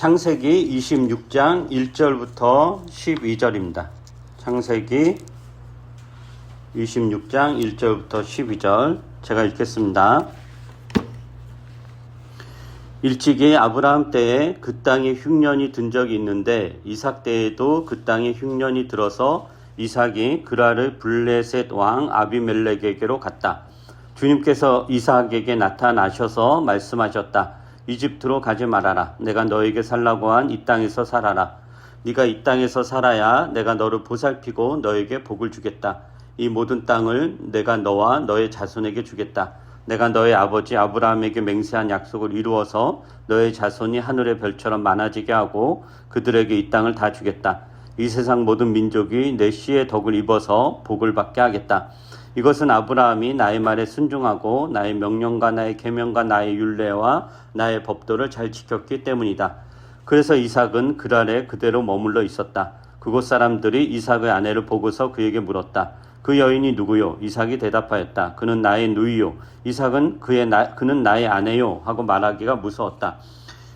창세기 26장 1절부터 12절입니다. 창세기 26장 1절부터 12절 제가 읽겠습니다. 일찍이 아브라함 때에 그 땅에 흉년이 든 적이 있는데 이삭 때에도 그 땅에 흉년이 들어서 이삭이 그랄을 블레셋 왕 아비멜렉에게로 갔다. 주님께서 이삭에게 나타나셔서 말씀하셨다. 이집트로 가지 말아라. 내가 너에게 살라고 한 이 땅에서 살아라. 네가 이 땅에서 살아야 내가 너를 보살피고 너에게 복을 주겠다. 이 모든 땅을 내가 너와 너의 자손에게 주겠다. 내가 너의 아버지 아브라함에게 맹세한 약속을 이루어서 너의 자손이 하늘의 별처럼 많아지게 하고 그들에게 이 땅을 다 주겠다. 이 세상 모든 민족이 내 씨의 덕을 입어서 복을 받게 하겠다. 이것은 아브라함이 나의 말에 순종하고 나의 명령과 나의 계명과 나의 율례와 나의 법도를 잘 지켰기 때문이다. 그래서 이삭은 그랄에 그대로 머물러 있었다. 그곳 사람들이 이삭의 아내를 보고서 그에게 물었다. 그 여인이 누구요? 이삭이 대답하였다. 그는 나의 누이요. 이삭은 그는 나의 아내요. 하고 말하기가 무서웠다.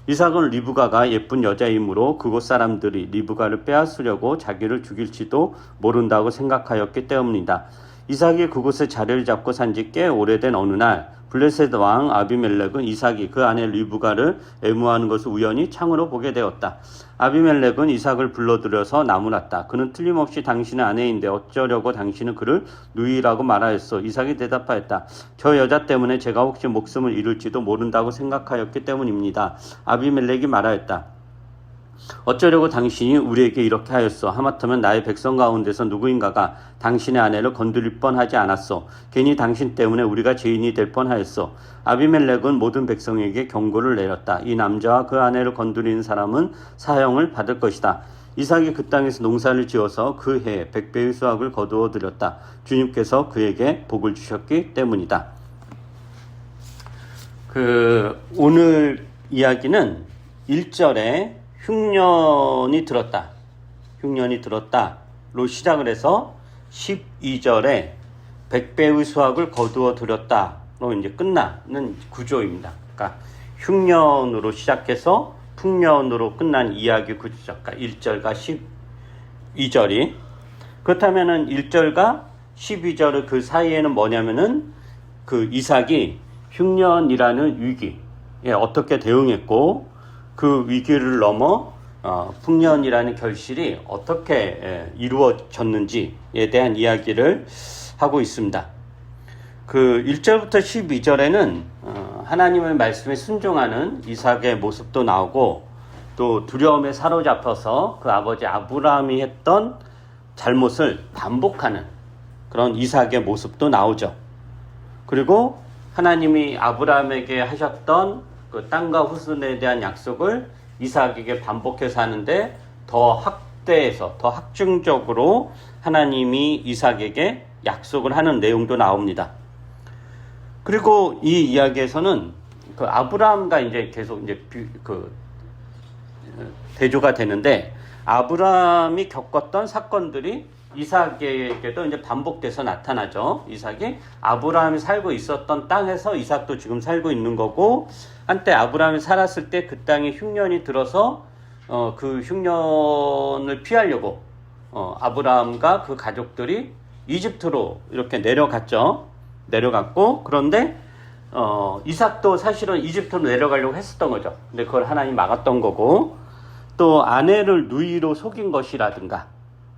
이삭은 리브가가 예쁜 여자이므로 그곳 사람들이 리브가를 빼앗으려고 자기를 죽일지도 모른다고 생각하였기 때문이다. 이삭이 그곳에 자리를 잡고 산 지 꽤 오래된 어느 날 블레셋 왕 아비멜렉은 이삭이 그 아내 리브가를 애무하는 것을 우연히 창으로 보게 되었다. 아비멜렉은 이삭을 불러들여서 나무랐다. 그는 틀림없이 당신의 아내인데 어쩌려고 당신은 그를 누이라고 말하였소. 이삭이 대답하였다. 저 여자 때문에 제가 혹시 목숨을 잃을지도 모른다고 생각하였기 때문입니다. 아비멜렉이 말하였다. 어쩌려고 당신이 우리에게 이렇게 하였소. 하마터면 나의 백성 가운데서 누구인가가 당신의 아내를 건드릴 뻔하지 않았소. 괜히 당신 때문에 우리가 죄인이 될 뻔하였소. 아비멜렉은 모든 백성에게 경고를 내렸다. 이 남자와 그 아내를 건드리는 사람은 사형을 받을 것이다. 이삭이 그 땅에서 농사를 지어서 그 해에 100배의 수확을 거두어 들였다. 주님께서 그에게 복을 주셨기 때문이다. 오늘 이야기는 1절에 흉년이 들었다. 흉년이 들었다로 시작을 해서 12절에 100배의 수확을 거두어 들였다로 이제 끝나는 구조입니다. 그러니까 흉년으로 시작해서 풍년으로 끝난 이야기 구조죠. 그러니까 1절과 12절이. 그렇다면은 1절과 12절의 그 사이에는 뭐냐면은 그 이삭이 흉년이라는 위기에 어떻게 대응했고 그 위기를 넘어 풍년이라는 결실이 어떻게 이루어졌는지에 대한 이야기를 하고 있습니다. 그 1절부터 12절에는 하나님의 말씀에 순종하는 이삭의 모습도 나오고 또 두려움에 사로잡혀서 그 아버지 아브라함이 했던 잘못을 반복하는 그런 이삭의 모습도 나오죠. 그리고 하나님이 아브라함에게 하셨던 그 땅과 후손에 대한 약속을 이삭에게 반복해서 하는데 더 확대해서 더 확증적으로 하나님이 이삭에게 약속을 하는 내용도 나옵니다. 그리고 이 이야기에서는 그 아브라함과 이제 계속 이제 대조가 되는데 아브라함이 겪었던 사건들이 이삭에게도 이제 반복돼서 나타나죠. 이삭이 아브라함이 살고 있었던 땅에서 이삭도 지금 살고 있는 거고, 한때 아브라함이 살았을 때 그 땅에 흉년이 들어서 그 흉년을 피하려고 아브라함과 그 가족들이 이집트로 이렇게 내려갔죠. 내려갔고, 그런데 이삭도 사실은 이집트로 내려가려고 했었던 거죠. 근데 그걸 하나님 막았던 거고, 또 아내를 누이로 속인 것이라든가,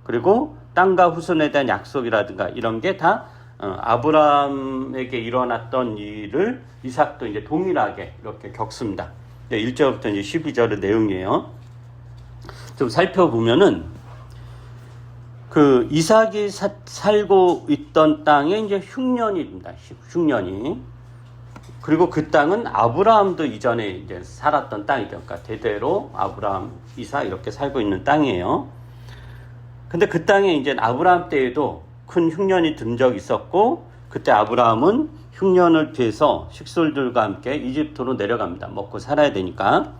그리고 땅과 후손에 대한 약속이라든가 이런 게 다 아브라함에게 일어났던 일을 이삭도 이제 동일하게 이렇게 겪습니다. 1절부터 이제 12절의 내용이에요. 좀 살펴보면은 그 이삭이 살고 있던 땅에 이제 흉년입니다. 흉년이. 그리고 그 땅은 아브라함도 이전에 이제 살았던 땅이죠. 그러니까 대대로 아브라함, 이삭 이렇게 살고 있는 땅이에요. 근데 그 땅에 이제 아브라함 때에도 큰 흉년이 든 적이 있었고, 그때 아브라함은 흉년을 피해서 식솔들과 함께 이집트로 내려갑니다. 먹고 살아야 되니까.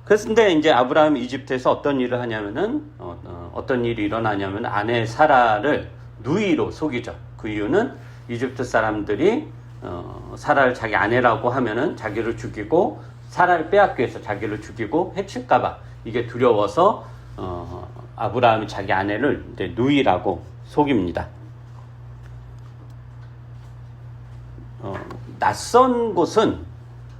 그런데 이제 아브라함이 이집트에서 어떤 일을 하냐면은, 어떤 일이 일어나냐면 아내 사라를 누이로 속이죠. 그 이유는 이집트 사람들이 사라를 자기 아내라고 하면은 자기를 죽이고 사라를 빼앗기 위해서 자기를 죽이고 해칠까봐 이게 두려워서 아브라함이 자기 아내를 이제 누이라고 속입니다. 낯선 곳은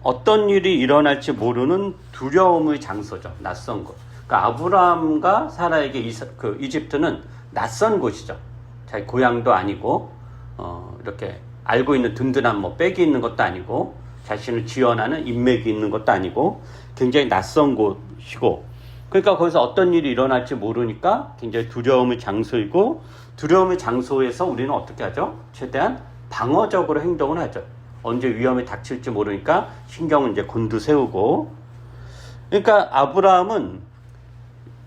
어떤 일이 일어날지 모르는 두려움의 장소죠. 낯선 곳. 그러니까 아브라함과 사라에게 이집트는 낯선 곳이죠. 자기 고향도 아니고 이렇게 알고 있는 든든한 뭐 백이 있는 것도 아니고 자신을 지원하는 인맥이 있는 것도 아니고 굉장히 낯선 곳이고, 그러니까 거기서 어떤 일이 일어날지 모르니까 굉장히 두려움의 장소이고, 두려움의 장소에서 우리는 어떻게 하죠? 최대한 방어적으로 행동을 하죠. 언제 위험이 닥칠지 모르니까 신경을 이제 곤두세우고. 그러니까 아브라함은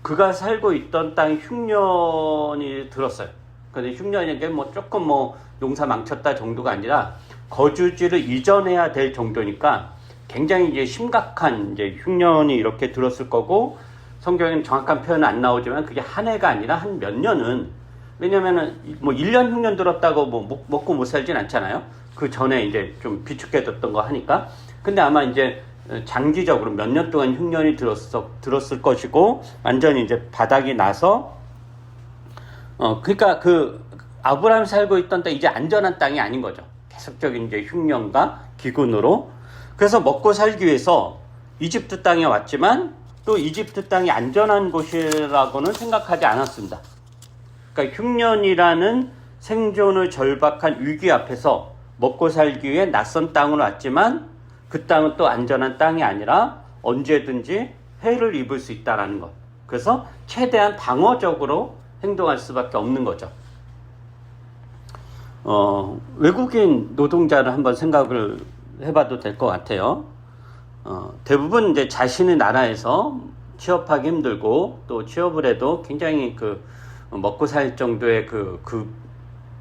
그가 살고 있던 땅에 흉년이 들었어요. 근데 흉년이게 뭐 조금 뭐 농사 망쳤다 정도가 아니라 거주지를 이전해야 될 정도니까 굉장히 이제 심각한 이제 흉년이 이렇게 들었을 거고, 성경에는 정확한 표현은 안 나오지만 그게 한 해가 아니라 한 몇 년은, 왜냐면은 뭐 1년 흉년 들었다고 뭐 먹고 못 살진 않잖아요. 그 전에 이제 좀 비축해뒀던 거 하니까. 근데 아마 이제 장기적으로 몇 년 동안 흉년이 들었을 것이고, 완전히 이제 바닥이 나서, 그러니까 그 아브라함이 살고 있던 땅, 이제 안전한 땅이 아닌 거죠. 계속적인 이제 흉년과 기근으로. 그래서 먹고 살기 위해서 이집트 땅에 왔지만 또 이집트 땅이 안전한 곳이라고는 생각하지 않았습니다. 그러니까 흉년이라는 생존을 절박한 위기 앞에서 먹고 살기 위해 낯선 땅으로 왔지만 그 땅은 또 안전한 땅이 아니라 언제든지 해를 입을 수 있다는 것. 그래서 최대한 방어적으로 행동할 수밖에 없는 거죠. 외국인 노동자를 한번 생각을 해봐도 될 것 같아요. 대부분 이제 자신의 나라에서 취업하기 힘들고 또 취업을 해도 굉장히 먹고 살 정도의 그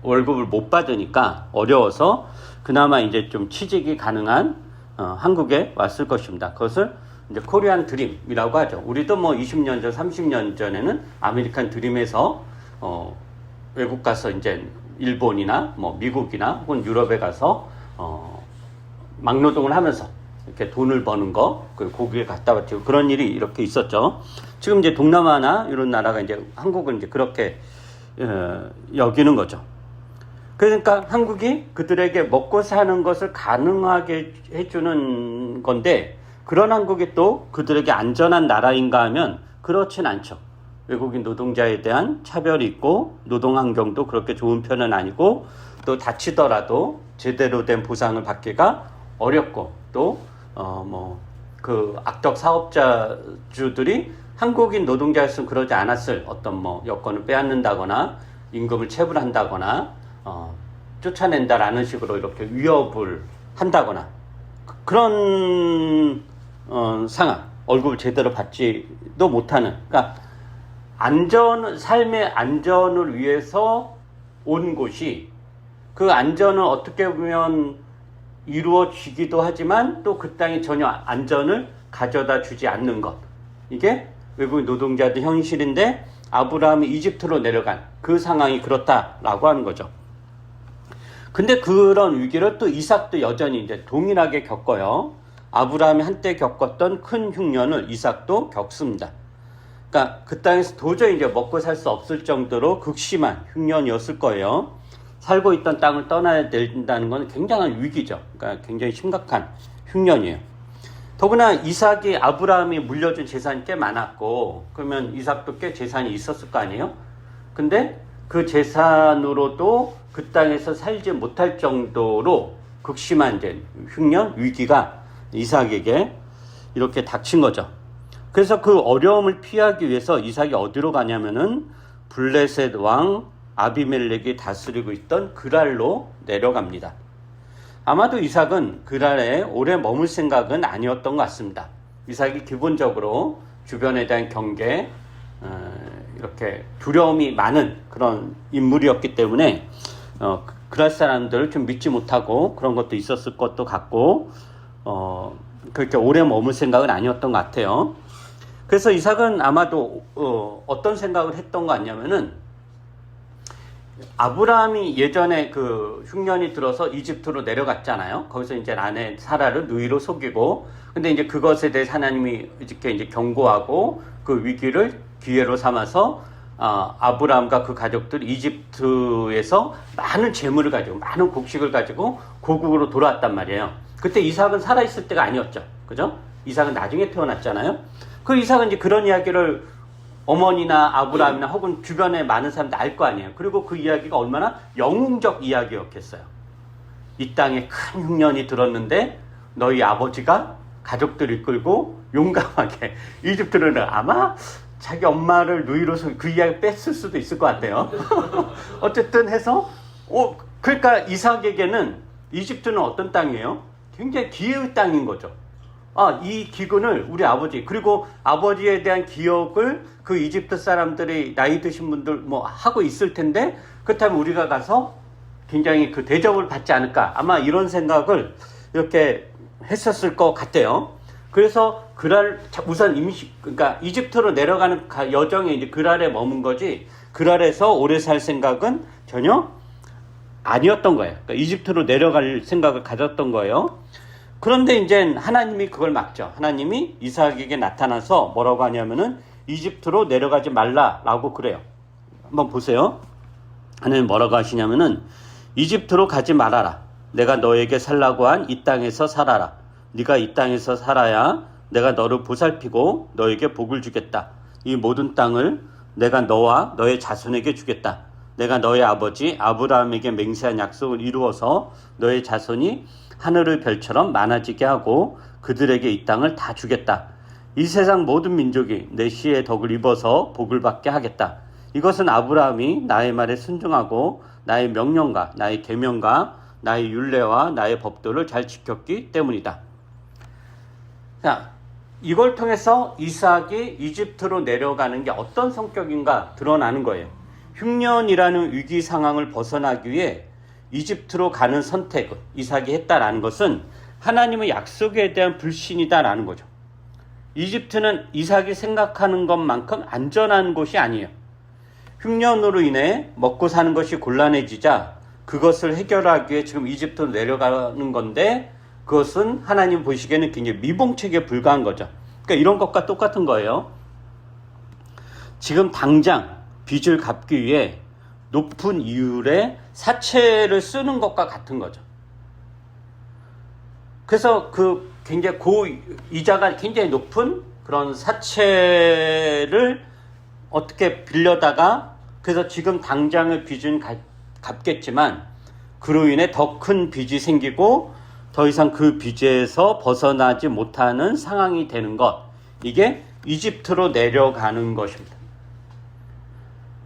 월급을 못 받으니까 어려워서 그나마 이제 좀 취직이 가능한 한국에 왔을 것입니다. 그것을 이제 코리안 드림이라고 하죠. 우리도 뭐 20년 전, 30년 전에는 아메리칸 드림에서 외국 가서 이제 일본이나 뭐 미국이나 혹은 유럽에 가서 막노동을 하면서 이렇게 돈을 버는 거, 그 고기에 갖다 바치고 그런 일이 이렇게 있었죠. 지금 이제 동남아나 이런 나라가 이제 한국을 이제 그렇게 여기는 거죠. 그러니까 한국이 그들에게 먹고 사는 것을 가능하게 해주는 건데, 그런 한국이 또 그들에게 안전한 나라인가 하면 그렇진 않죠. 외국인 노동자에 대한 차별이 있고 노동 환경도 그렇게 좋은 편은 아니고, 또 다치더라도 제대로 된 보상을 받기가 어렵고, 또 그 악덕 사업자주들이 한국인 노동자였으면 그러지 않았을 어떤 뭐 여건을 빼앗는다거나 임금을 체불한다거나 쫓아낸다라는 식으로 이렇게 위협을 한다거나 그런 상황, 월급을 제대로 받지도 못하는, 그러니까 삶의 안전을 위해서 온 곳이, 그 안전을 어떻게 보면 이루어지기도 하지만 또 그 땅이 전혀 안전을 가져다 주지 않는 것, 이게 외국인 노동자들 현실인데 아브라함이 이집트로 내려간 그 상황이 그렇다라고 하는 거죠. 근데 그런 위기를 또 이삭도 여전히 이제 동일하게 겪어요. 아브라함이 한때 겪었던 큰 흉년을 이삭도 겪습니다. 그러니까 그 땅에서 도저히 이제 먹고 살 수 없을 정도로 극심한 흉년이었을 거예요. 살고 있던 땅을 떠나야 된다는 건 굉장한 위기죠. 그러니까 굉장히 심각한 흉년이에요. 더구나 이삭이 아브라함이 물려준 재산이 꽤 많았고, 그러면 이삭도 꽤 재산이 있었을 거 아니에요? 근데 그 재산으로도 그 땅에서 살지 못할 정도로 극심한 이제 흉년, 위기가 이삭에게 이렇게 닥친 거죠. 그래서 그 어려움을 피하기 위해서 이삭이 어디로 가냐면은 블레셋 왕 아비멜렉이 다스리고 있던 그랄로 내려갑니다. 아마도 이삭은 그랄에 오래 머물 생각은 아니었던 것 같습니다. 이삭이 기본적으로 주변에 대한 경계, 이렇게 두려움이 많은 그런 인물이었기 때문에 그랄 사람들을 좀 믿지 못하고 그런 것도 있었을 것도 같고, 그렇게 오래 머물 생각은 아니었던 것 같아요. 그래서 이삭은 아마도 어떤 생각을 했던 거 같냐면은, 아브라함이 예전에 그 흉년이 들어서 이집트로 내려갔잖아요. 거기서 이제 아내 사라를 누이로 속이고, 근데 이제 그것에 대해 하나님이 이제 경고하고 그 위기를 기회로 삼아서 아브라함과 그 가족들이 이집트에서 많은 재물을 가지고 많은 곡식을 가지고 고국으로 돌아왔단 말이에요. 그때 이삭은 살아있을 때가 아니었죠. 그죠? 이삭은 나중에 태어났잖아요. 그 이삭은 이제 그런 이야기를 어머니나 아브라함이나 혹은 주변에 많은 사람들 알 거 아니에요. 그리고 그 이야기가 얼마나 영웅적 이야기였겠어요. 이 땅에 큰 흉년이 들었는데 너희 아버지가 가족들 이끌고 용감하게 이집트를 아마 자기 엄마를 누이로서 그 이야기 뺐을 수도 있을 것 같아요. 어쨌든 해서 그러니까 이삭에게는 이집트는 어떤 땅이에요? 굉장히 기회의 땅인 거죠. 이 기근을 우리 아버지, 그리고 아버지에 대한 기억을 그 이집트 사람들이 나이 드신 분들 뭐 하고 있을 텐데, 그렇다면 우리가 가서 굉장히 그 대접을 받지 않을까, 아마 이런 생각을 이렇게 했었을 것 같아요. 그래서 우선 그러니까 이집트로 내려가는 여정에 이제 그랄에 머문 거지, 그랄에서 오래 살 생각은 전혀 아니었던 거예요. 그러니까 이집트로 내려갈 생각을 가졌던 거예요. 그런데 이제 하나님이 그걸 막죠. 하나님이 이삭에게 나타나서 뭐라고 하냐면은 이집트로 내려가지 말라라고 그래요. 한번 보세요. 하나님 뭐라고 하시냐면은 이집트로 가지 말아라. 내가 너에게 살라고 한 이 땅에서 살아라. 네가 이 땅에서 살아야 내가 너를 보살피고 너에게 복을 주겠다. 이 모든 땅을 내가 너와 너의 자손에게 주겠다. 내가 너의 아버지 아브라함에게 맹세한 약속을 이루어서 너의 자손이 하늘의 별처럼 많아지게 하고 그들에게 이 땅을 다 주겠다. 이 세상 모든 민족이 내 씨의 덕을 입어서 복을 받게 하겠다. 이것은 아브라함이 나의 말에 순종하고 나의 명령과 나의 계명과 나의 율례와 나의 법도를 잘 지켰기 때문이다. 자, 이걸 통해서 이삭이 이집트로 내려가는 게 어떤 성격인가 드러나는 거예요. 흉년이라는 위기 상황을 벗어나기 위해 이집트로 가는 선택을 이삭이 했다라는 것은 하나님의 약속에 대한 불신이다라는 거죠. 이집트는 이삭이 생각하는 것만큼 안전한 곳이 아니에요. 흉년으로 인해 먹고 사는 것이 곤란해지자 그것을 해결하기 위해 지금 이집트로 내려가는 건데, 그것은 하나님 보시기에는 굉장히 미봉책에 불과한 거죠. 그러니까 이런 것과 똑같은 거예요. 지금 당장 빚을 갚기 위해 높은 이율의 사채를 쓰는 것과 같은 거죠. 그래서 그 굉장히 이자가 굉장히 높은 그런 사채를 어떻게 빌려다가, 그래서 지금 당장의 빚은 갚겠지만 그로 인해 더 큰 빚이 생기고 더 이상 그 빚에서 벗어나지 못하는 상황이 되는 것, 이게 이집트로 내려가는 것입니다.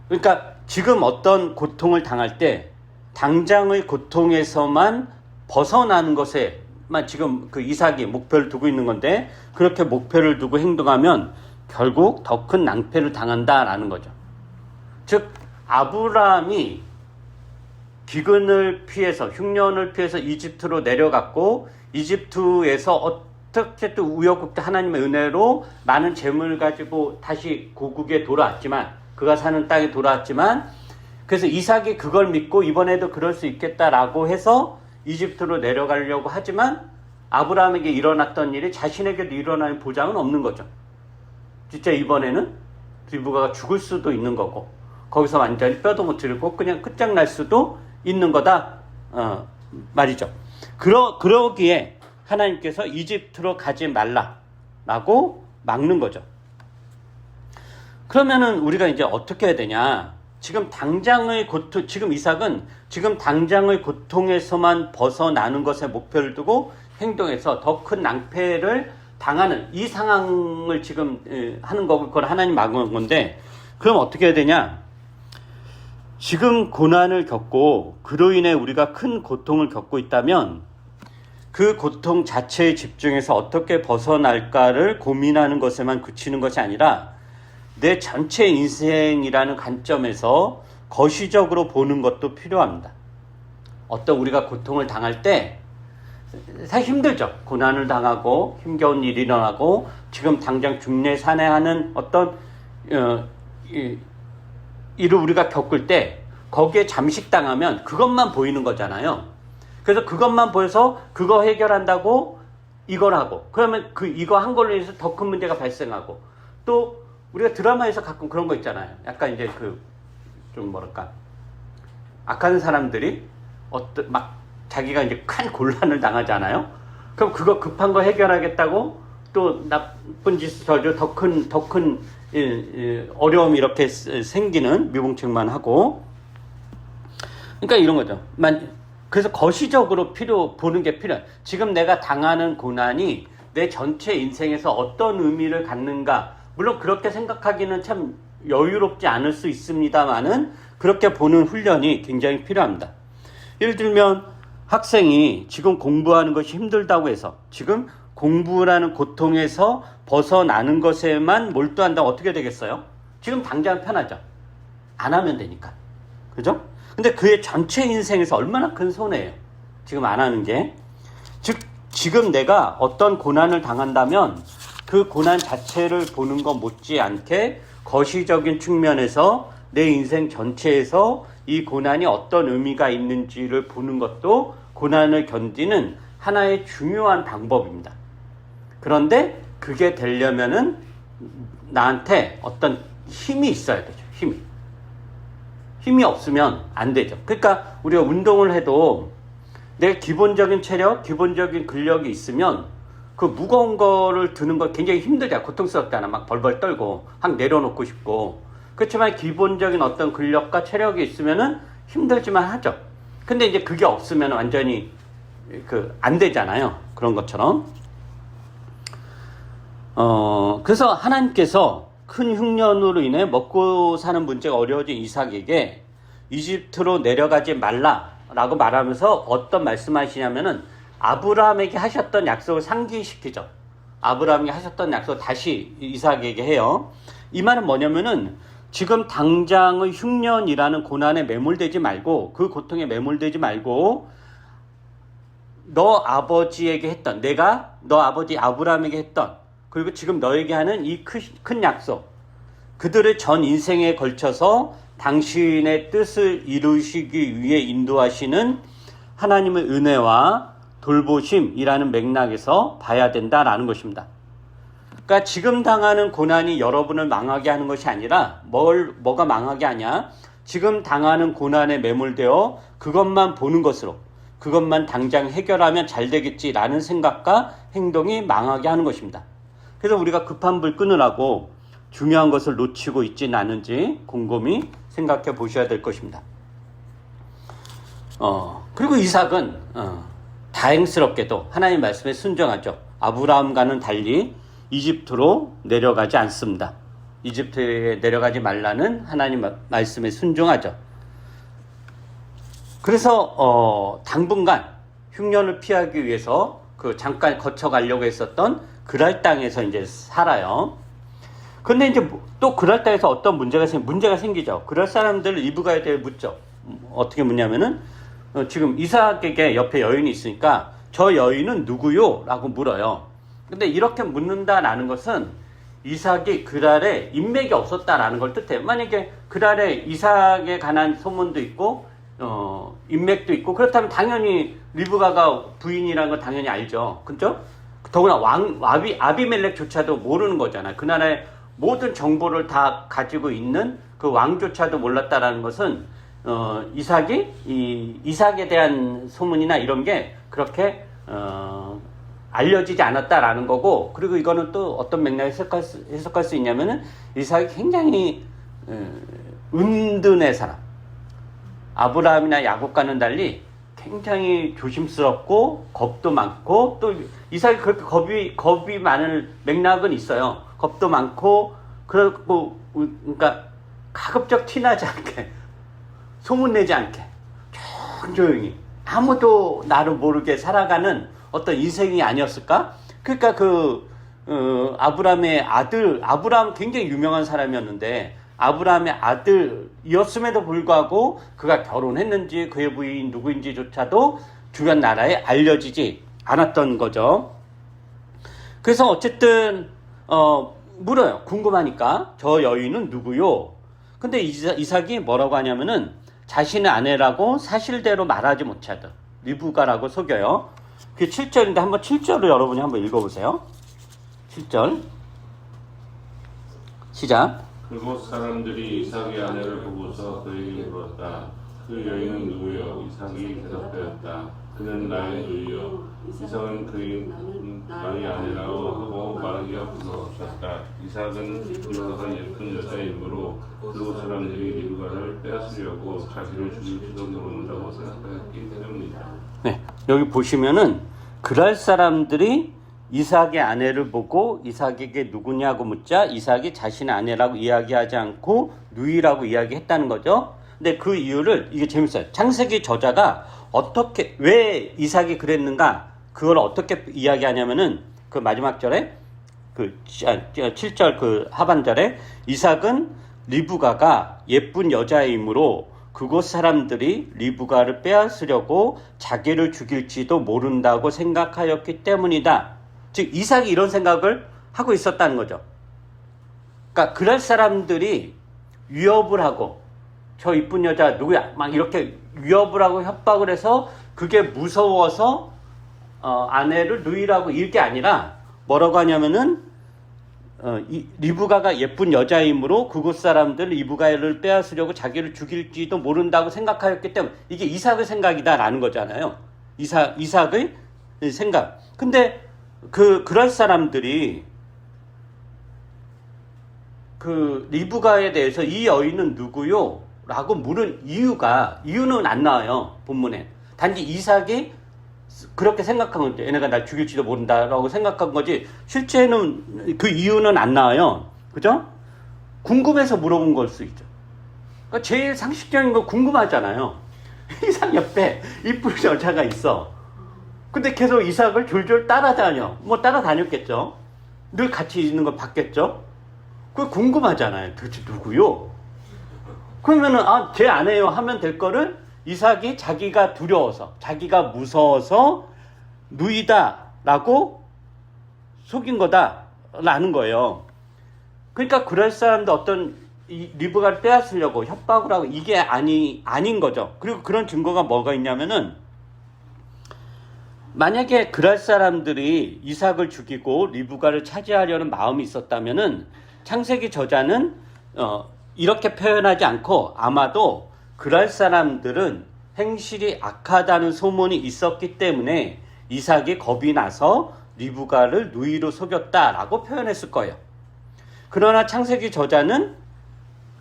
그러니까 지금 어떤 고통을 당할 때 당장의 고통에서만 벗어나는 것에만 지금 그 이삭이 목표를 두고 있는 건데, 그렇게 목표를 두고 행동하면 결국 더 큰 낭패를 당한다라는 거죠. 즉 아브라함이 기근을 피해서, 흉년을 피해서 이집트로 내려갔고, 이집트에서 어떻게 또 우여곡절 하나님의 은혜로 많은 재물을 가지고 다시 고국에 돌아왔지만, 그가 사는 땅에 돌아왔지만, 그래서 이삭이 그걸 믿고 이번에도 그럴 수 있겠다라고 해서 이집트로 내려가려고 하지만, 아브라함에게 일어났던 일이 자신에게도 일어나는 보장은 없는 거죠. 진짜 이번에는 리브가가 죽을 수도 있는 거고, 거기서 완전히 뼈도 못 들고 그냥 끝장날 수도 있는 거다 말이죠. 그러기에 하나님께서 이집트로 가지 말라라고 막는 거죠. 그러면은 우리가 이제 어떻게 해야 되냐? 지금 당장의 고통, 지금 이삭은 지금 당장의 고통에서만 벗어나는 것에 목표를 두고 행동해서 더 큰 낭패를 당하는 이 상황을 지금 하는 거고, 그걸 하나님 막은 건데, 그럼 어떻게 해야 되냐? 지금 고난을 겪고 그로 인해 우리가 큰 고통을 겪고 있다면 그 고통 자체에 집중해서 어떻게 벗어날까를 고민하는 것에만 그치는 것이 아니라 내 전체 인생이라는 관점에서 거시적으로 보는 것도 필요합니다. 어떤 우리가 고통을 당할 때 사실 힘들죠. 고난을 당하고 힘겨운 일이 일어나고 지금 당장 중내산해하는 어떤 일을 우리가 겪을 때 거기에 잠식당하면 그것만 보이는 거잖아요. 그래서 그것만 보여서 그거 해결한다고 이걸 하고, 그러면 이거 한 걸로 인해서 더 큰 문제가 발생하고, 또 우리가 드라마에서 가끔 그런 거 있잖아요. 약간 이제 좀 뭐랄까, 악한 사람들이 막 자기가 이제 큰 곤란을 당하잖아요. 그럼 그거 급한 거 해결하겠다고 또 나쁜 짓을 저지르고 더 큰 어려움이 이렇게 생기는 미봉책만 하고. 그러니까 이런 거죠. 그래서 거시적으로 보는 게 필요해요. 지금 내가 당하는 고난이 내 전체 인생에서 어떤 의미를 갖는가. 물론 그렇게 생각하기는 참 여유롭지 않을 수 있습니다만은 그렇게 보는 훈련이 굉장히 필요합니다. 예를 들면 학생이 지금 공부하는 것이 힘들다고 해서 지금 공부라는 고통에서 벗어나는 것에만 몰두한다면 어떻게 되겠어요? 지금 당장 편하죠. 안 하면 되니까. 그죠? 근데 그의 전체 인생에서 얼마나 큰 손해예요. 지금 안 하는 게. 즉, 지금 내가 어떤 고난을 당한다면 그 고난 자체를 보는 것 못지않게 거시적인 측면에서 내 인생 전체에서 이 고난이 어떤 의미가 있는지를 보는 것도 고난을 견디는 하나의 중요한 방법입니다. 그런데 그게 되려면은 나한테 어떤 힘이 있어야 되죠. 힘이 없으면 안 되죠. 그러니까 우리가 운동을 해도 내 기본적인 체력, 기본적인 근력이 있으면 그 무거운 거를 드는 거 굉장히 힘들잖아. 고통스럽잖아. 막 벌벌 떨고 확 내려놓고 싶고. 그렇지만 기본적인 어떤 근력과 체력이 있으면은 힘들지만 하죠. 근데 이제 그게 없으면 완전히 안 되잖아요. 그런 것처럼. 그래서 하나님께서 큰 흉년으로 인해 먹고 사는 문제가 어려워진 이삭에게 이집트로 내려가지 말라라고 말하면서 어떤 말씀하시냐면은 아브라함에게 하셨던 약속을 상기시키죠. 아브라함에게 하셨던 약속을 다시 이삭에게 해요. 이 말은 뭐냐면은 지금 당장의 흉년이라는 고난에 매몰되지 말고, 그 고통에 매몰되지 말고, 너 아버지에게 했던, 내가 너 아버지 아브라함에게 했던, 그리고 지금 너에게 하는 이 큰 약속, 그들의 전 인생에 걸쳐서 당신의 뜻을 이루시기 위해 인도하시는 하나님의 은혜와 돌보심이라는 맥락에서 봐야 된다라는 것입니다. 그러니까 지금 당하는 고난이 여러분을 망하게 하는 것이 아니라 뭐가 망하게 하냐? 지금 당하는 고난에 매몰되어 그것만 보는 것으로, 그것만 당장 해결하면 잘 되겠지라는 생각과 행동이 망하게 하는 것입니다. 그래서 우리가 급한 불 끄느라고 중요한 것을 놓치고 있지는 않은지 곰곰이 생각해 보셔야 될 것입니다. 그리고 이삭은 다행스럽게도 하나님 말씀에 순종하죠. 아브라함과는 달리 이집트로 내려가지 않습니다. 이집트에 내려가지 말라는 하나님 말씀에 순종하죠. 그래서 당분간 흉년을 피하기 위해서 잠깐 거쳐가려고 했었던 그랄 땅에서 이제 살아요. 근데 이제 또 그랄 땅에서 어떤 문제가 생기죠. 그럴 사람들을 이브가에 대해 묻죠. 어떻게 묻냐면은 지금 이삭에게 옆에 여인이 있으니까 저 여인은 누구요? 라고 물어요. 근데 이렇게 묻는다라는 것은 이삭이 그랄에 인맥이 없었다라는 걸 뜻해요. 만약에 그랄에 이삭에 관한 소문도 있고 인맥도 있고 그렇다면 당연히 리브가가 부인이라는 걸 당연히 알죠. 그렇죠? 더구나 아비멜렉조차도 모르는 거잖아요. 그 나라의 모든 정보를 다 가지고 있는 그 왕조차도 몰랐다라는 것은 이삭에 대한 소문이나 이런 게 그렇게 알려지지 않았다라는 거고, 그리고 이거는 또 어떤 맥락에서 해석할 수 있냐면은 이삭이 굉장히 은둔의 사람, 아브라함이나 야곱과는 달리 굉장히 조심스럽고 겁도 많고, 또 이삭이 그렇게 겁이 많은 맥락은 있어요. 겁도 많고, 그러니까 가급적 티나지 않게, 소문내지 않게 조용히 아무도 나를 모르게 살아가는 어떤 인생이 아니었을까? 그러니까 아브라함의 아들, 아브라함 굉장히 유명한 사람이었는데 아브라함의 아들이었음에도 불구하고 그가 결혼했는지 그의 부인 누구인지조차도 주변 나라에 알려지지 않았던 거죠. 그래서 어쨌든 물어요. 궁금하니까 저 여인은 누구요? 근데 이삭이 뭐라고 하냐면은 자신의 아내라고 사실대로 말하지 못하던 리브가라고 속여요. 그게 7절인데 한번 7절을 여러분이 한번 읽어보세요. 7절 시작. 그곳 사람들이 이삭의 아내를 보고서 그에게 물었다. 그 여인은 누구요? 이삭이 대답하였다. 그는 나의 누이요. 이삭은 그의 나의 아내라고 하고 말하기가 부끄러웠다. 이삭은 리브가가 예쁜 여자이므로 그곳 사람들이 리브가를 빼앗으려고 자기를 죽일지도 모른다고 생각했기 때문이다. 네, 여기 보시면은 그랄 사람들이 이삭의 아내를 보고 이삭에게 누구냐고 묻자 이삭이 자신의 아내라고 이야기하지 않고 누이라고 이야기했다는 거죠. 근데 그 이유를 이게 재밌어요. 창세기 저자가 어떻게 왜 이삭이 그랬는가 그걸 어떻게 이야기하냐면은 그 마지막 절에 그 7절 그 하반절에 이삭은 리브가가 예쁜 여자이므로 그곳 사람들이 리브가를 빼앗으려고 자기를 죽일지도 모른다고 생각하였기 때문이다. 즉 이삭이 이런 생각을 하고 있었다는 거죠. 그러니까 그럴 사람들이 위협을 하고 저 이쁜 여자 누구야? 막 이렇게 위협을 하고 협박을 해서 그게 무서워서 아내를 누이라고 이게 아니라 뭐라고 하냐면은 리브가가 예쁜 여자이므로 그곳 사람들 리브가를 빼앗으려고 자기를 죽일지도 모른다고 생각하였기 때문에 이게 이삭의 생각이다라는 거잖아요. 이삭의 생각. 근데 그럴 사람들이 그 리브가에 대해서 이 여인은 누구요? 라고 물은 이유는 안 나와요. 본문에. 단지 이삭이 그렇게 생각한 거죠. 얘네가 날 죽일지도 모른다라고 생각한 거지 실제는 그 이유는 안 나와요. 그죠? 궁금해서 물어본 걸 수 있죠. 그러니까 제일 상식적인 거 궁금하잖아요. 이삭 옆에 이쁜 여자가 있어. 근데 계속 이삭을 졸졸 따라다녀. 뭐 따라다녔겠죠. 늘 같이 있는 걸 봤겠죠. 그게 궁금하잖아요. 도대체 누구요? 그러면은 제 아내요 하면 될 거를 이삭이 자기가 두려워서 자기가 무서워서 누이다라고 속인 거다라는 거예요. 그러니까 그럴 사람도 어떤 이 리브가를 빼앗으려고 협박을 하고 이게 아닌 거죠. 그리고 그런 증거가 뭐가 있냐면은 만약에 그럴 사람들이 이삭을 죽이고 리브가를 차지하려는 마음이 있었다면은 창세기 저자는 이렇게 표현하지 않고 아마도 그럴 사람들은 행실이 악하다는 소문이 있었기 때문에 이삭이 겁이 나서 리브가를 누이로 속였다라고 표현했을 거예요. 그러나 창세기 저자는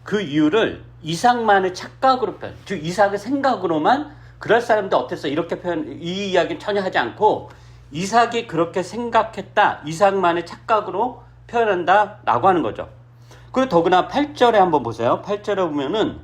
그 이유를 이삭만의 착각으로 즉 이삭의 생각으로만 그럴 사람들 어땠어 이렇게 이 이야기는 전혀 하지 않고 이삭이 그렇게 생각했다 이삭만의 착각으로 표현한다라고 하는 거죠. 그리고 더구나 8절에 한번 보세요. 8절에 보면은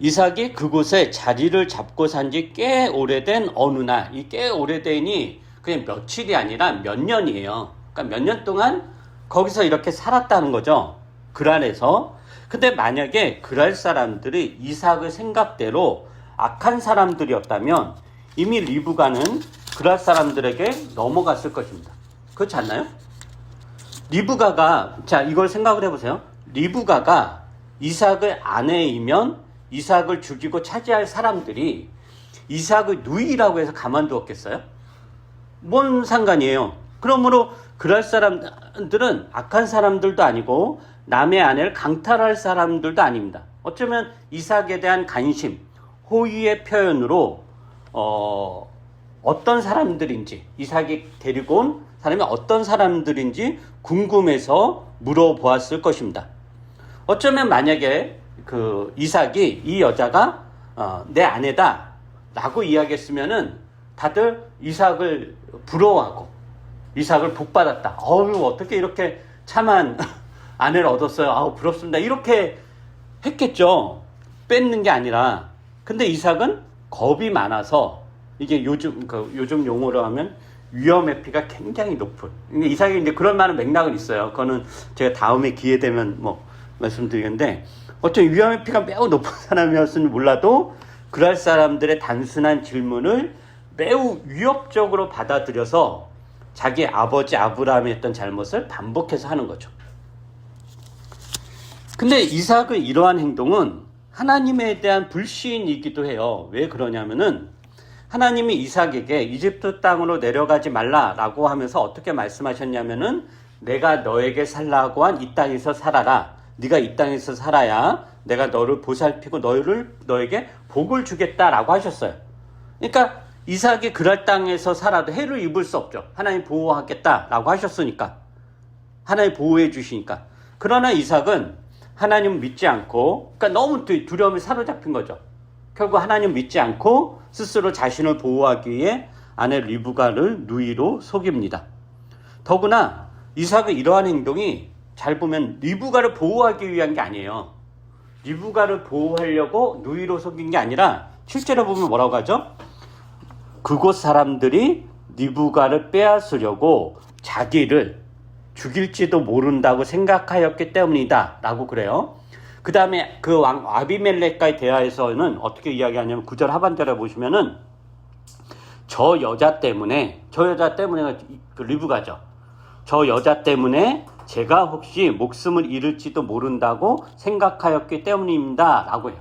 이삭이 그곳에 자리를 잡고 산 지 꽤 오래된 어느 날, 이 꽤 오래된이 그냥 며칠이 아니라 몇 년이에요. 그러니까 몇 년 동안 거기서 이렇게 살았다는 거죠. 그랄에서. 근데 만약에 그랄 사람들이 이삭의 생각대로 악한 사람들이었다면 이미 리브가는 그랄 사람들에게 넘어갔을 것입니다. 그렇지 않나요? 리브가가, 자, 이걸 생각을 해보세요. 리브가가 이삭의 아내이면 이삭을 죽이고 차지할 사람들이 이삭의 누이라고 해서 가만두었겠어요? 뭔 상관이에요? 그러므로 그럴 사람들은 악한 사람들도 아니고 남의 아내를 강탈할 사람들도 아닙니다. 어쩌면 이삭에 대한 관심, 호의의 표현으로 어떤 사람들인지 이삭이 데리고 온 사람이 어떤 사람들인지 궁금해서 물어보았을 것입니다. 어쩌면 만약에 그 이삭이 이 여자가 내 아내다 라고 이야기했으면은 다들 이삭을 부러워하고 이삭을 복받았다. 어떻게 이렇게 참한 아내를 얻었어요. 부럽습니다. 이렇게 했겠죠. 뺏는 게 아니라. 근데 이삭은 겁이 많아서 이게 요즘 용어로 하면 위험의 피가 굉장히 높은. 이삭이 이제 그런 많은 맥락은 있어요. 그거는 제가 다음에 기회 되면 말씀드리겠는데 어쩌면 위험의 피가 매우 높은 사람이었으면 몰라도 그럴 사람들의 단순한 질문을 매우 위협적으로 받아들여서 자기 아버지 아브라함이 했던 잘못을 반복해서 하는 거죠. 근데 이삭의 이러한 행동은 하나님에 대한 불신이기도 해요. 왜 그러냐면은 하나님이 이삭에게 이집트 땅으로 내려가지 말라라고 하면서 어떻게 말씀하셨냐면은 내가 너에게 살라고 한 이 땅에서 살아라. 네가 이 땅에서 살아야 내가 너를 보살피고 너에게 복을 주겠다라고 하셨어요. 그러니까 이삭이 그랄 땅에서 살아도 해를 입을 수 없죠. 하나님 보호하겠다라고 하셨으니까. 하나님 보호해 주시니까. 그러나 이삭은 하나님 믿지 않고, 그러니까 너무 두려움에 사로잡힌 거죠. 결국 하나님 믿지 않고 스스로 자신을 보호하기 위해 아내 리브가를 누이로 속입니다. 더구나 이삭의 이러한 행동이 잘 보면 리브가를 보호하기 위한 게 아니에요. 리브가를 보호하려고 누이로 속인 게 아니라 실제로 보면 뭐라고 하죠? 그곳 사람들이 리브가를 빼앗으려고 자기를 죽일지도 모른다고 생각하였기 때문이다 라고 그래요. 그 다음에 그 왕 아비멜렉과의 대화에서는 어떻게 이야기하냐면 9절 하반절에 보시면은 저 여자 때문에 그 리브가죠. 저 여자 때문에 제가 혹시 목숨을 잃을지도 모른다고 생각하였기 때문입니다 라고 해요.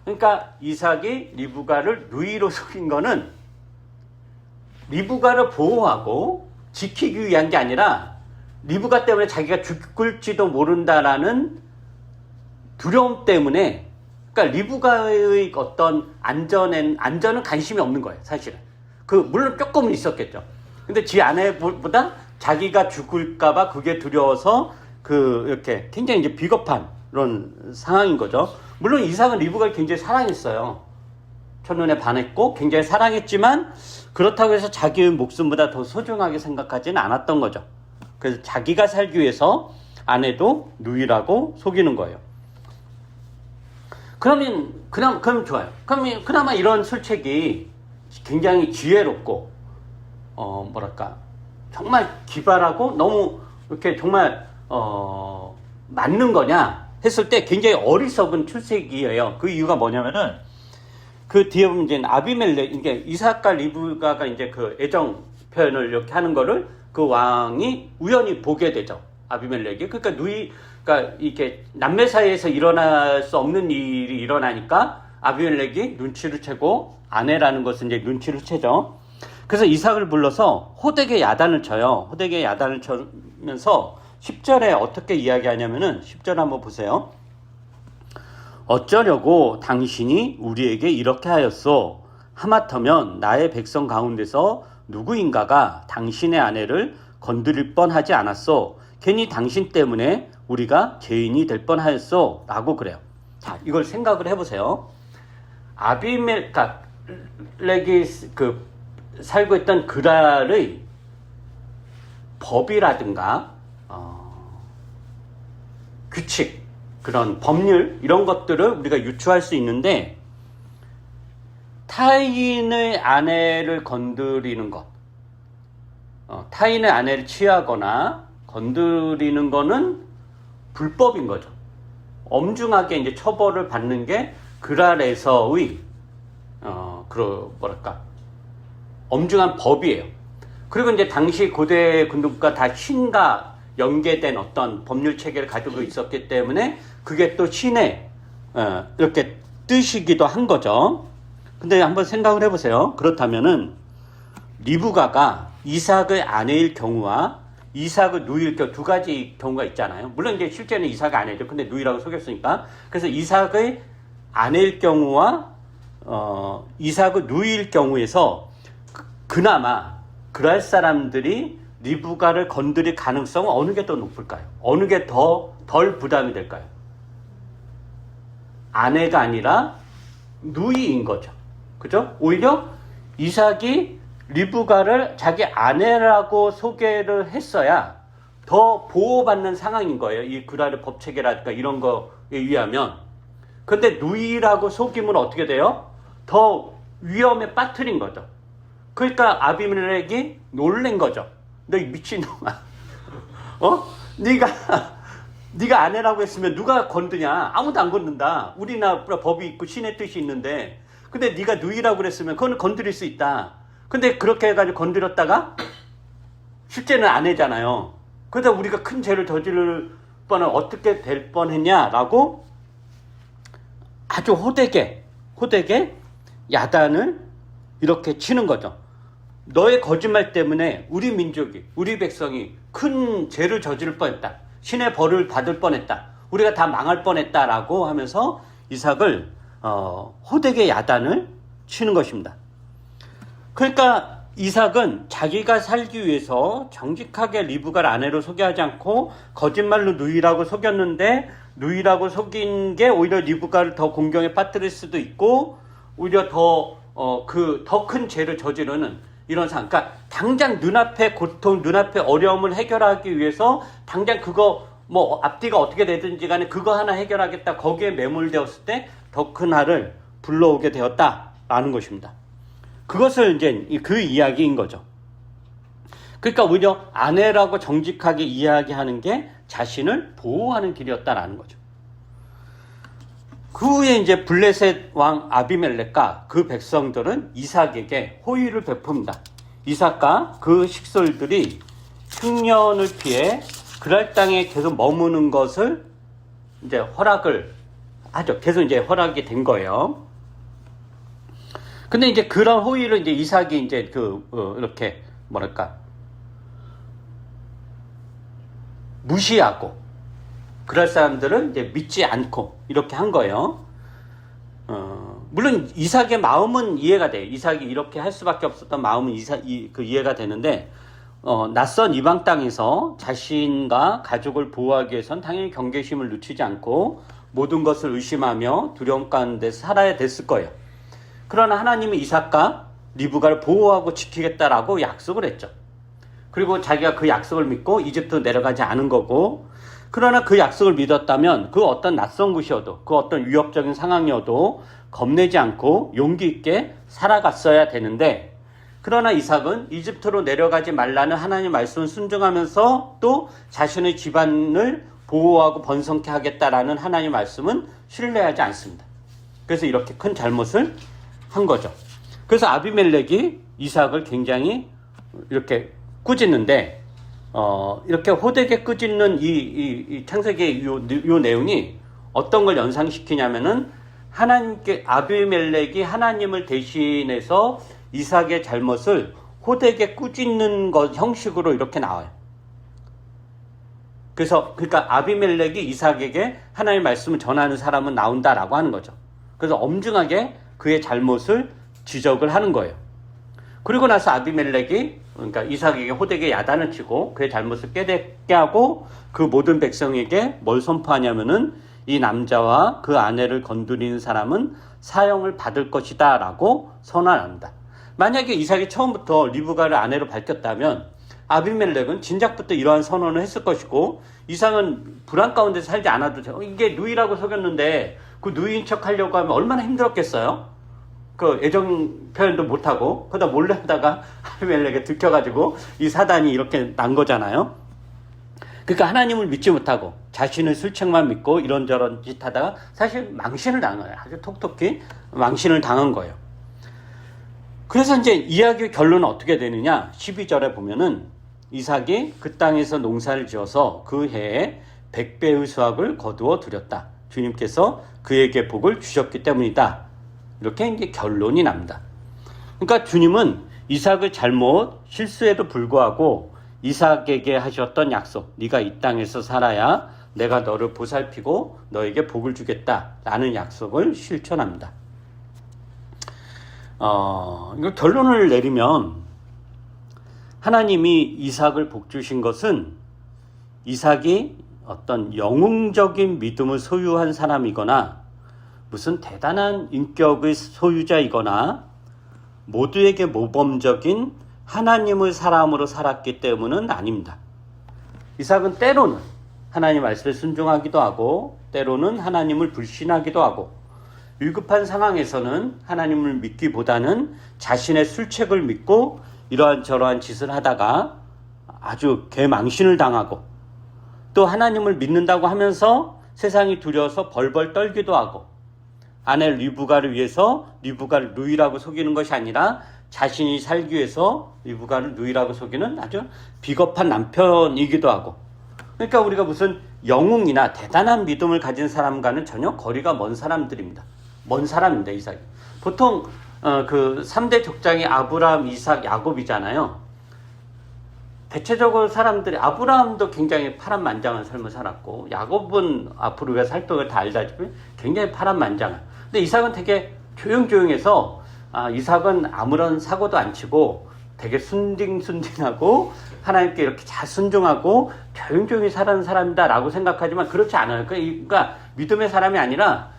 그러니까 이삭이 리브가를 누이로 속인 거는 리브가를 보호하고 지키기 위한 게 아니라 리브가 때문에 자기가 죽을지도 모른다라는 두려움 때문에, 그러니까 리브가의 어떤 안전은 관심이 없는 거예요, 사실은. 물론 조금은 있었겠죠. 근데 지 아내보다 자기가 죽을까봐 그게 두려워서 이렇게 굉장히 이제 비겁한 그런 상황인 거죠. 물론 이삭은 리브가를 굉장히 사랑했어요. 첫눈에 반했고 굉장히 사랑했지만 그렇다고 해서 자기의 목숨보다 더 소중하게 생각하지는 않았던 거죠. 그래서 자기가 살기 위해서 아내도 누이라고 속이는 거예요. 그럼 좋아요. 그럼 그나마 이런 술책이 굉장히 지혜롭고, 정말 기발하고 너무 이렇게 정말, 맞는 거냐 했을 때 굉장히 어리석은 출책이에요. 그 이유가 뭐냐면은, 그 뒤에 보면 이제 아비멜렉, 이게 이삭과 리브가가 이제 그 애정 표현을 이렇게 하는 거를 그 왕이 우연히 보게 되죠. 아비멜렉이. 그러니까 이렇게 남매 사이에서 일어날 수 없는 일이 일어나니까 아비멜렉이 눈치를 채고 아내라는 것은 이제 눈치를 채죠. 그래서 이삭을 불러서 호되게 야단을 쳐요. 호되게 야단을 쳐면서 10절에 어떻게 이야기하냐면은 10절 한번 보세요. 어쩌려고 당신이 우리에게 이렇게 하였소? 하마터면 나의 백성 가운데서 누구인가가 당신의 아내를 건드릴 뻔하지 않았소? 괜히 당신 때문에 우리가 죄인이 될 뻔하였소? 라고 그래요. 자, 이걸 생각을 해보세요. 아비멜렉이 살고 있던 그랄의 법이라든가 규칙, 그런 법률 이런 것들을 우리가 유추할 수 있는데, 타인의 아내를 건드리는 것, 타인의 아내를 취하거나 건드리는 거는 불법인 거죠. 엄중하게 이제 처벌을 받는 게 그랄에서의 엄중한 법이에요. 그리고 이제 당시 고대 군국가 다 신과 연계된 어떤 법률 체계를 가지고 있었기 때문에 그게 또 신의 이렇게 뜻이기도 한 거죠. 근데 한번 생각을 해보세요. 그렇다면은 리브가가 이삭의 아내일 경우와 이삭의 누이일 경우 두 가지 경우가 있잖아요. 물론 이제 실제는 이삭의 아내죠. 근데 누이라고 속였으니까. 그래서 이삭의 아내일 경우와 이삭의 누이일 경우에서 그나마 그럴 사람들이 리브가를 건드릴 가능성은 어느 게 더 높을까요? 어느 게 덜 부담이 될까요? 아내가 아니라 누이인 거죠. 그죠? 오히려 이삭이 리브가를 자기 아내라고 소개를 했어야 더 보호받는 상황인 거예요. 이 그랄의 법체계라든가 이런 거에 의하면. 근데 누이라고 속이면 어떻게 돼요? 더 위험에 빠뜨린 거죠. 그러니까 아비멜렉이 놀란 거죠. 너 미친놈아. 네가 아내라고 했으면 누가 건드냐? 아무도 안 건든다. 우리나라 법이 있고 신의 뜻이 있는데. 근데 네가 누이라고 그랬으면 그거는 건드릴 수 있다. 근데 그렇게 해가지고 건드렸다가 실제는 아내잖아요. 그래서 우리가 큰 죄를 저지를 뻔한 어떻게 될 뻔했냐라고 아주 호되게 야단을 이렇게 치는 거죠. 너의 거짓말 때문에 우리 민족이, 우리 백성이 큰 죄를 저지를 뻔했다. 신의 벌을 받을 뻔했다. 우리가 다 망할 뻔했다라고 하면서 이삭을 호되게 야단을 치는 것입니다. 그러니까 이삭은 자기가 살기 위해서 정직하게 리브가를 아내로 소개하지 않고 거짓말로 누이라고 속였는데, 누이라고 속인 게 오히려 리브가를 더 공경에 빠뜨릴 수도 있고 오히려 더 큰 죄를 저지르는 이런 상황. 그러니까 당장 눈앞의 고통, 눈앞의 어려움을 해결하기 위해서 당장 그거 뭐 앞뒤가 어떻게 되든지 간에 그거 하나 해결하겠다, 거기에 매몰되었을 때 더 큰 화를 불러오게 되었다라는 것입니다. 그것을 이제 그 이야기인 거죠. 그러니까 오히려 아내라고 정직하게 이야기하는 게 자신을 보호하는 길이었다라는 거죠. 그 후에 이제 블레셋 왕 아비멜렉과 그 백성들은 이삭에게 호의를 베풉니다. 이삭과 그 식솔들이 흉년을 피해 그랄 땅에 계속 머무는 것을 이제 허락을 하죠. 계속 이제 허락이 된 거예요. 근데 이제 그런 호의를 이제 이삭이 이제 이렇게 뭐랄까 무시하고 그럴 사람들은 이제 믿지 않고 이렇게 한 거예요. 물론 이삭의 마음은 이해가 돼요. 이삭이 이렇게 할 수밖에 없었던 마음은 이해가 되는데, 낯선 이방 땅에서 자신과 가족을 보호하기 위해서는 당연히 경계심을 늦추지 않고 모든 것을 의심하며 두려움 가운데 살아야 됐을 거예요. 그러나 하나님은 이삭과 리브가를 보호하고 지키겠다라고 약속을 했죠. 그리고 자기가 그 약속을 믿고 이집트로 내려가지 않은 거고, 그러나 그 약속을 믿었다면 그 어떤 낯선 곳이어도, 그 어떤 위협적인 상황이어도 겁내지 않고 용기 있게 살아갔어야 되는데, 그러나 이삭은 이집트로 내려가지 말라는 하나님의 말씀을 순종하면서 또 자신의 집안을 보호하고 번성케 하겠다라는 하나님의 말씀은 신뢰하지 않습니다. 그래서 이렇게 큰 잘못을 한 거죠. 그래서 아비멜렉이 이삭을 굉장히 이렇게 꾸짖는데, 이렇게 호되게 꾸짖는 이 창세기의 요 내용이 어떤 걸 연상시키냐면은, 하나님께 아비멜렉이 하나님을 대신해서 이삭의 잘못을 호되게 꾸짖는 것 형식으로 이렇게 나와요. 그러니까 아비멜렉이 이삭에게 하나님의 말씀을 전하는 사람은 나온다라고 하는 거죠. 그래서 엄중하게 그의 잘못을 지적을 하는 거예요. 그리고 나서 아비멜렉이, 그러니까 이삭에게 호되게 야단을 치고 그의 잘못을 깨닫게 하고 그 모든 백성에게 뭘 선포하냐면은, 이 남자와 그 아내를 건드리는 사람은 사형을 받을 것이다 라고 선언합니다. 만약에 이삭이 처음부터 리브가를 아내로 밝혔다면 아비멜렉은 진작부터 이러한 선언을 했을 것이고, 이삭은 불안 가운데 살지 않아도 이게 누이라고 속였는데 그 누이인 척 하려고 하면 얼마나 힘들었겠어요. 그 애정 표현도 못하고 그러다 몰래 하다가 아비멜렉에 들켜가지고 이 사단이 이렇게 난 거잖아요. 그러니까 하나님을 믿지 못하고 자신의 술책만 믿고 이런저런 짓 하다가 사실 망신을 당한 거예요. 아주 톡톡히 망신을 당한 거예요. 그래서 이제 이야기의 결론은 어떻게 되느냐, 12절에 보면은 이삭이 그 땅에서 농사를 지어서 그 해에 100배의 수확을 거두어 드렸다. 주님께서 그에게 복을 주셨기 때문이다. 이렇게 이제 결론이 납니다. 그러니까 주님은 이삭의 잘못, 실수에도 불구하고 이삭에게 하셨던 약속, 네가 이 땅에서 살아야 내가 너를 보살피고 너에게 복을 주겠다라는 약속을 실천합니다. 이거 결론을 내리면, 하나님이 이삭을 복 주신 것은 이삭이 어떤 영웅적인 믿음을 소유한 사람이거나 무슨 대단한 인격의 소유자이거나 모두에게 모범적인 하나님의 사람으로 살았기 때문은 아닙니다. 이삭은 때로는 하나님 말씀에 순종하기도 하고 때로는 하나님을 불신하기도 하고, 위급한 상황에서는 하나님을 믿기보다는 자신의 술책을 믿고 이러한저러한 짓을 하다가 아주 개망신을 당하고, 또 하나님을 믿는다고 하면서 세상이 두려워서 벌벌 떨기도 하고, 아내 리브가를 위해서 리브가를 누이라고 속이는 것이 아니라 자신이 살기 위해서 리브가를 누이라고 속이는 아주 비겁한 남편이기도 하고, 그러니까 우리가 무슨 영웅이나 대단한 믿음을 가진 사람과는 전혀 거리가 먼 사람들입니다. 먼 사람입니다. 이삭이. 보통 그 3대 족장이 아브라함, 이삭, 야곱이잖아요. 대체적으로 사람들이 아브라함도 굉장히 파란만장한 삶을 살았고 야곱은 앞으로 우리가 살펴볼 다 알다시피 굉장히 파란만장한. 근데 이삭은 되게 조용조용해서 이삭은 아무런 사고도 안 치고 되게 순딩순딩하고 하나님께 이렇게 잘 순종하고 조용조용히 사는 사람이다라고 생각하지만 그렇지 않아요. 그러니까 믿음의 사람이 아니라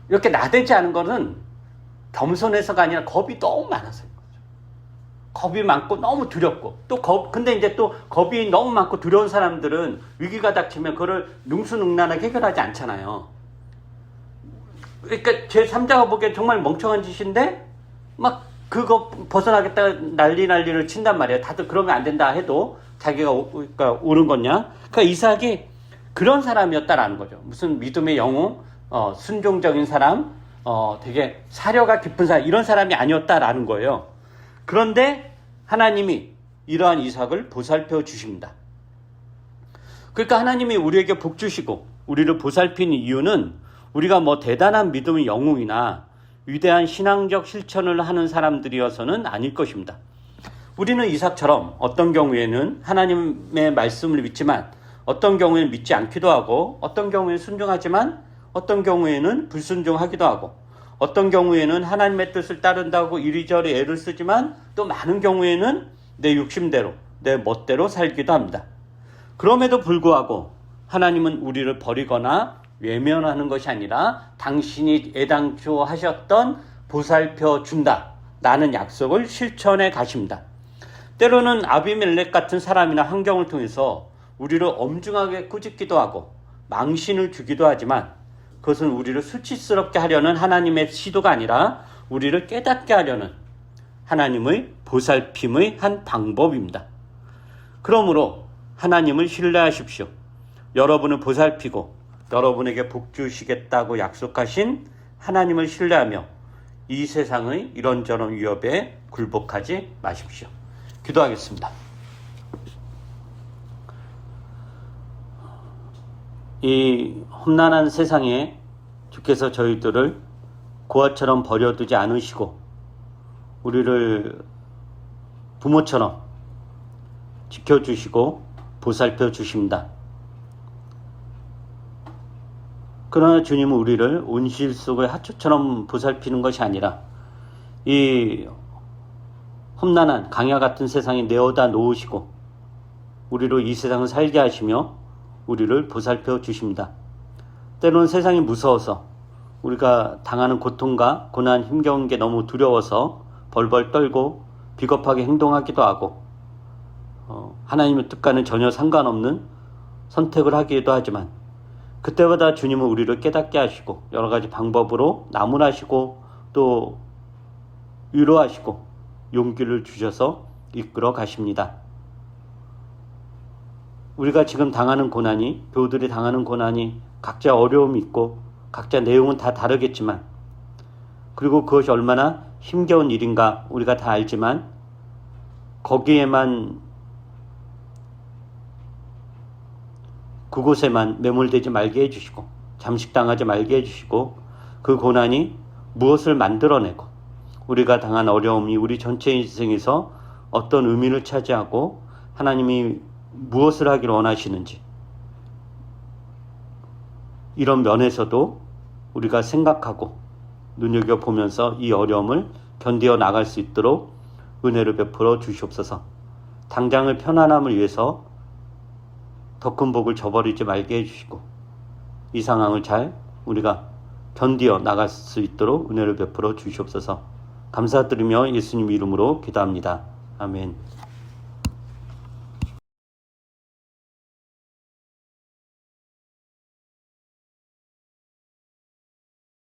이렇게 나대지 않은 거는 겸손해서가 아니라 겁이 너무 많아서요. 겁이 많고 너무 두렵고 근데 이제 또 겁이 너무 많고 두려운 사람들은 위기가 닥치면 그걸 능수능란하게 해결하지 않잖아요. 그러니까 제 3자가 보기엔 정말 멍청한 짓인데 막 그거 벗어나겠다 난리를 친단 말이에요. 다들 그러면 안 된다 해도 자기가 그러니까 옳은 거냐. 그러니까 이삭이 그런 사람이었다라는 거죠. 무슨 믿음의 영웅, 순종적인 사람, 되게 사려가 깊은 사람, 이런 사람이 아니었다라는 거예요. 그런데 하나님이 이러한 이삭을 보살펴 주십니다. 그러니까 하나님이 우리에게 복 주시고 우리를 보살피는 이유는 우리가 뭐 대단한 믿음의 영웅이나 위대한 신앙적 실천을 하는 사람들이어서는 아닐 것입니다. 우리는 이삭처럼 어떤 경우에는 하나님의 말씀을 믿지만 어떤 경우에는 믿지 않기도 하고 어떤 경우에는 순종하지만 어떤 경우에는 불순종하기도 하고 어떤 경우에는 하나님의 뜻을 따른다고 이리저리 애를 쓰지만 또 많은 경우에는 내 욕심대로 내 멋대로 살기도 합니다. 그럼에도 불구하고 하나님은 우리를 버리거나 외면하는 것이 아니라 당신이 애당초 하셨던 보살펴 준다 라는 약속을 실천해 가십니다. 때로는 아비멜렉 같은 사람이나 환경을 통해서 우리를 엄중하게 꾸짖기도 하고 망신을 주기도 하지만 그것은 우리를 수치스럽게 하려는 하나님의 시도가 아니라 우리를 깨닫게 하려는 하나님의 보살핌의 한 방법입니다. 그러므로 하나님을 신뢰하십시오. 여러분을 보살피고 여러분에게 복 주시겠다고 약속하신 하나님을 신뢰하며 이 세상의 이런저런 위협에 굴복하지 마십시오. 기도하겠습니다. 이 험난한 세상에 주께서 저희들을 고아처럼 버려두지 않으시고 우리를 부모처럼 지켜주시고 보살펴 주십니다. 그러나 주님은 우리를 온실 속의 하초처럼 보살피는 것이 아니라 이 험난한 강야 같은 세상에 내어다 놓으시고 우리로 이 세상을 살게 하시며 우리를 보살펴 주십니다. 때로는 세상이 무서워서 우리가 당하는 고통과 고난 힘겨운 게 너무 두려워서 벌벌 떨고 비겁하게 행동하기도 하고 하나님의 뜻과는 전혀 상관없는 선택을 하기도 하지만 그때마다 주님은 우리를 깨닫게 하시고 여러 가지 방법으로 나무라시고 또 위로하시고 용기를 주셔서 이끌어 가십니다. 우리가 지금 당하는 고난이 교우들이 당하는 고난이 각자 어려움이 있고 각자 내용은 다 다르겠지만 그리고 그것이 얼마나 힘겨운 일인가 우리가 다 알지만 거기에만 그곳에만 매몰되지 말게 해주시고 잠식당하지 말게 해주시고 그 고난이 무엇을 만들어내고 우리가 당한 어려움이 우리 전체 인생에서 어떤 의미를 차지하고 하나님이 무엇을 하기를 원하시는지 이런 면에서도 우리가 생각하고 눈여겨보면서 이 어려움을 견디어 나갈 수 있도록 은혜를 베풀어 주시옵소서. 당장의 편안함을 위해서 더 큰 복을 저버리지 말게 해주시고 이 상황을 잘 우리가 견디어 나갈 수 있도록 은혜를 베풀어 주시옵소서. 감사드리며 예수님 이름으로 기도합니다. 아멘.